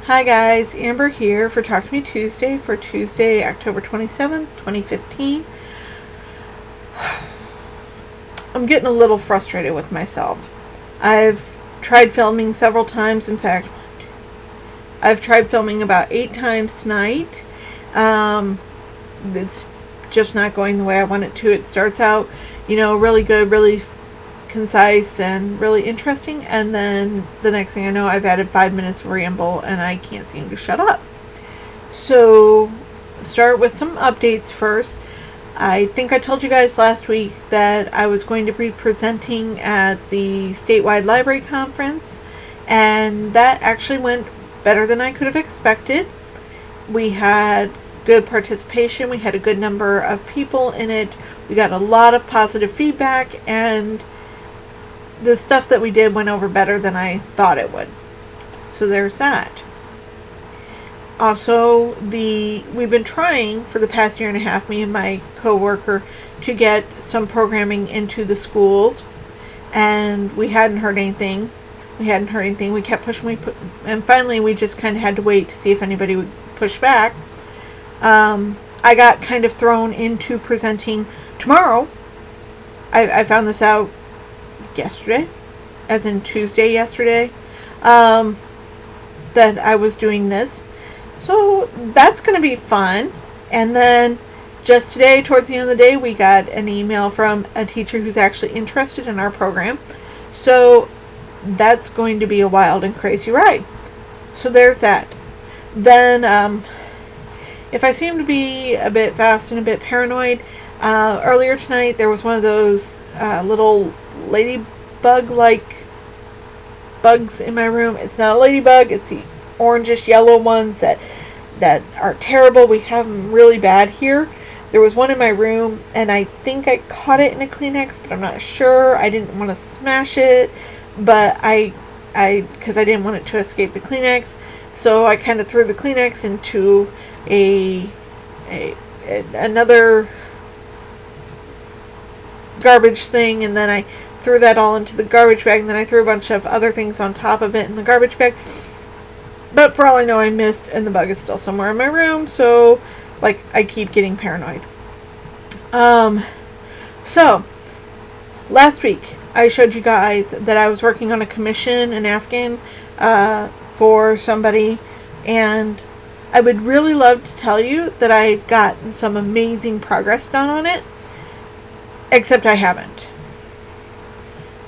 Hi guys, Amber here for Talk to Me Tuesday for Tuesday, October 27th, 2015. I'm getting a little frustrated with myself. I've tried filming several times. In fact, I've tried filming about 8 times tonight. It's just not going the way I want it to. It starts out, really good, really concise and really interesting, and then the next thing I know, I've added 5 minutes of ramble and I can't seem to shut up. So start with some updates first. I think I told you guys last week that I was going to be presenting at the statewide library conference, and that actually went better than I could have expected. We had good participation, we had a good number of people in it, we got a lot of positive feedback, and the stuff that we did went over better than I thought it would. So there's that. Also, we've been trying for the past year and a half, me and my co-worker, to get some programming into the schools, and we hadn't heard anything. We kept pushing, and finally we just kind of had to wait to see if anybody would push back. I got kind of thrown into presenting tomorrow. I found this out yesterday, as in Tuesday yesterday, that I was doing this. So that's going to be fun. And then just today, towards the end of the day, we got an email from a teacher who's actually interested in our program. So that's going to be a wild and crazy ride. So there's that. Then, if I seem to be a bit fast and a bit paranoid, earlier tonight there was one of those little ladybug-like bugs in my room. It's not a ladybug, it's the orangish yellow ones that are terrible. We have them really bad here. There was one in my room, and I think I caught it in a Kleenex, but I'm not sure. I didn't want to smash it, but because I didn't want it to escape the Kleenex, so I kind of threw the Kleenex into another garbage thing, and then I threw that all into the garbage bag, and then I threw a bunch of other things on top of it in the garbage bag. But for all I know, I missed, and the bug is still somewhere in my room, so I keep getting paranoid. So last week I showed you guys that I was working on a commission in Afghan for somebody, and I would really love to tell you that I got some amazing progress done on it, except I haven't.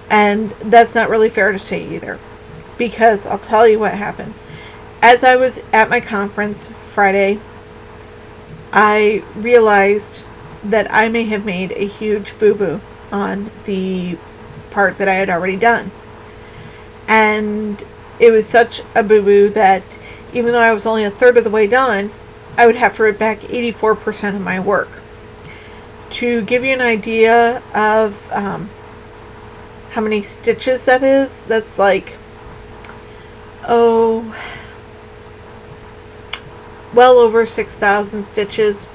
And that's not really fair to say either, because I'll tell you what happened. As I was at my conference Friday, I realized that I may have made a huge boo-boo on the part that I had already done. And it was such a boo-boo that even though I was only a third of the way done, I would have to write back 84% of my work. To give you an idea of how many stitches that is, that's well over 6,000 stitches.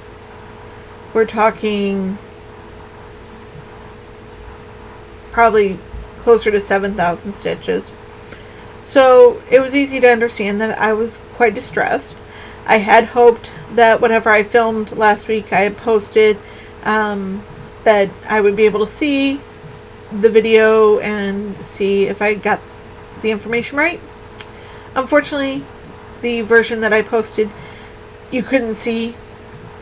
We're talking probably closer to 7,000 stitches. So it was easy to understand that I was quite distressed. I had hoped that whatever I filmed last week I had posted, that I would be able to see the video and see if I got the information right. Unfortunately, the version that I posted, you couldn't see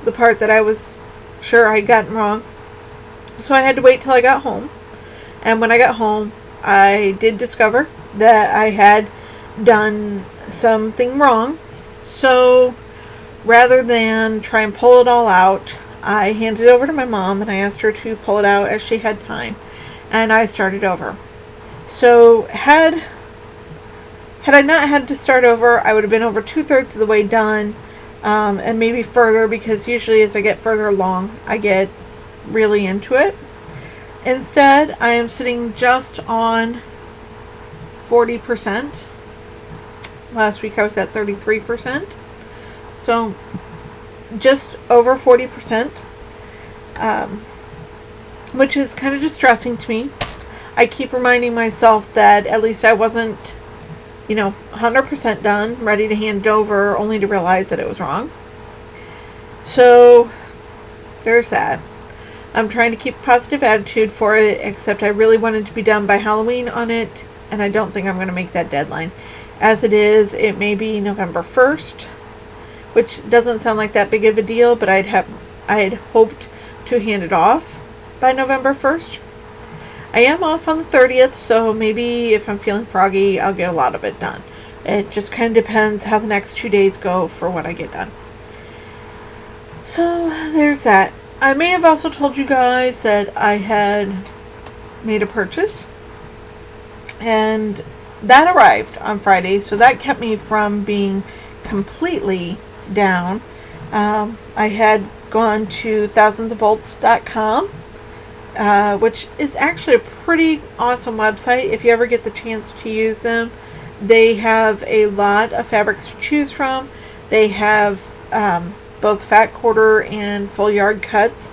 the part that I was sure I had gotten wrong. So I had to wait till I got home. And when I got home, I did discover that I had done something wrong. So rather than try and pull it all out, I handed it over to my mom and I asked her to pull it out as she had time. And I started over. So had I not had to start over, I would have been over 2/3 of the way done, and maybe further, because usually as I get further along, I get really into it. Instead, I am sitting just on 40%. Last week I was at 33%. So just over 40%, which is kind of distressing to me. I keep reminding myself that at least I wasn't 100% done, ready to hand it over, only to realize that it was wrong. So there's that. I'm trying to keep a positive attitude for it, except I really wanted to be done by Halloween on it, and I don't think I'm going to make that deadline. As it is, it may be November 1st, which doesn't sound like that big of a deal, but I had hoped to hand it off by November 1st. I am off on the 30th, so maybe if I'm feeling froggy, I'll get a lot of it done. It just kind of depends how the next 2 days go for what I get done. So there's that. I may have also told you guys that I had made a purchase, and that arrived on Friday, so that kept me from being completely down. I had gone to thousandsofbolts.com, which is actually a pretty awesome website. If you ever get the chance to use them, they have a lot of fabrics to choose from. They have both fat quarter and full yard cuts.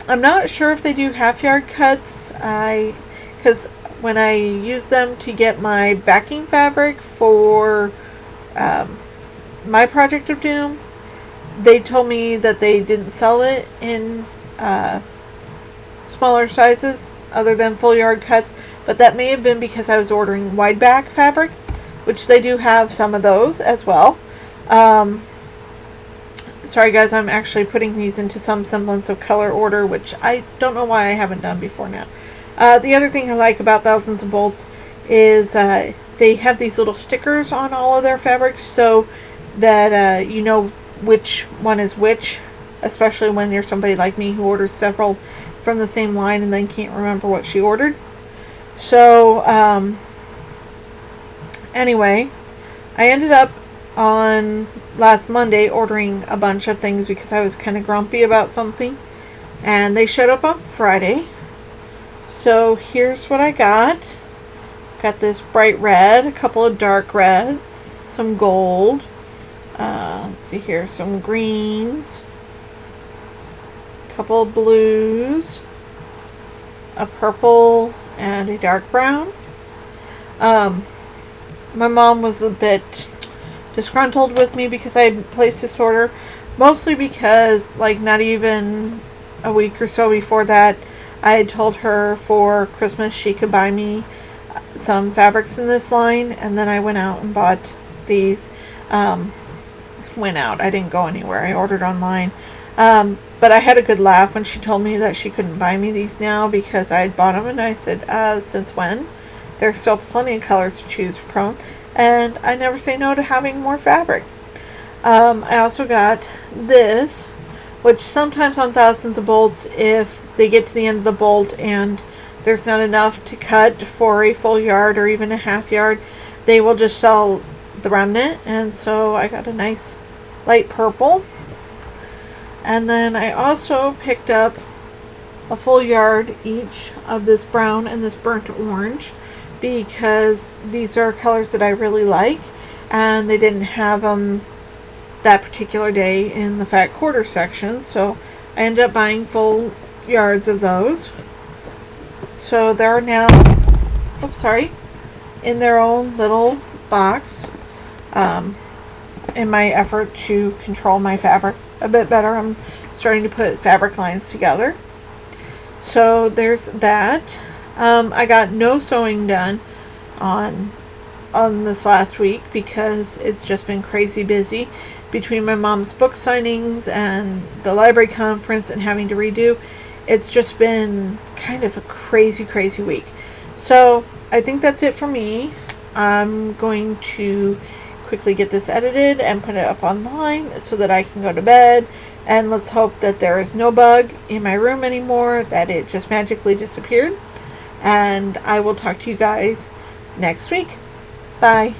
I'm not sure if they do half yard cuts, because when I use them to get my backing fabric for my Project of Doom, they told me that they didn't sell it in smaller sizes other than full yard cuts, but that may have been because I was ordering wide back fabric, which they do have some of those as well. Sorry guys, I'm actually putting these into some semblance of color order, which I don't know why I haven't done before now. The other thing I like about Thousands of Bolts is they have these little stickers on all of their fabrics, so that you know which one is which, especially when you're somebody like me who orders several from the same line and then can't remember what she ordered. So anyway, I ended up on last Monday ordering a bunch of things because I was kind of grumpy about something, and they showed up on Friday. So here's what I got. Got this bright red, a couple of dark reds, some gold, let's see here, some greens, a couple of blues, a purple, and a dark brown. My mom was a bit disgruntled with me because I had placed this order, mostly because like not even a week or so before that I had told her for Christmas she could buy me some fabrics in this line, and then I went out and bought these. Went out, I didn't go anywhere, I ordered online, but I had a good laugh when she told me that she couldn't buy me these now because I had bought them, and I said, since when? There's still plenty of colors to choose from, and I never say no to having more fabric. I also got this, which sometimes on Thousands of Bolts, if they get to the end of the bolt and there's not enough to cut for a full yard or even a half yard, they will just sell the remnant, and so I got a nice light purple. And then I also picked up a full yard each of this brown and this burnt orange, because these are colors that I really like, and they didn't have them that particular day in the fat quarter section, so I ended up buying full yards of those. So they're now, in their own little box. In my effort to control my fabric a bit better, I'm starting to put fabric lines together. So there's that. I got no sewing done on this last week because it's just been crazy busy between my mom's book signings and the library conference and having to redo. It's just been kind of a crazy week. So I think that's it for me. I'm going to quickly get this edited and put it up online so that I can go to bed, and let's hope that there is no bug in my room anymore, that it just magically disappeared, and I will talk to you guys next week. Bye.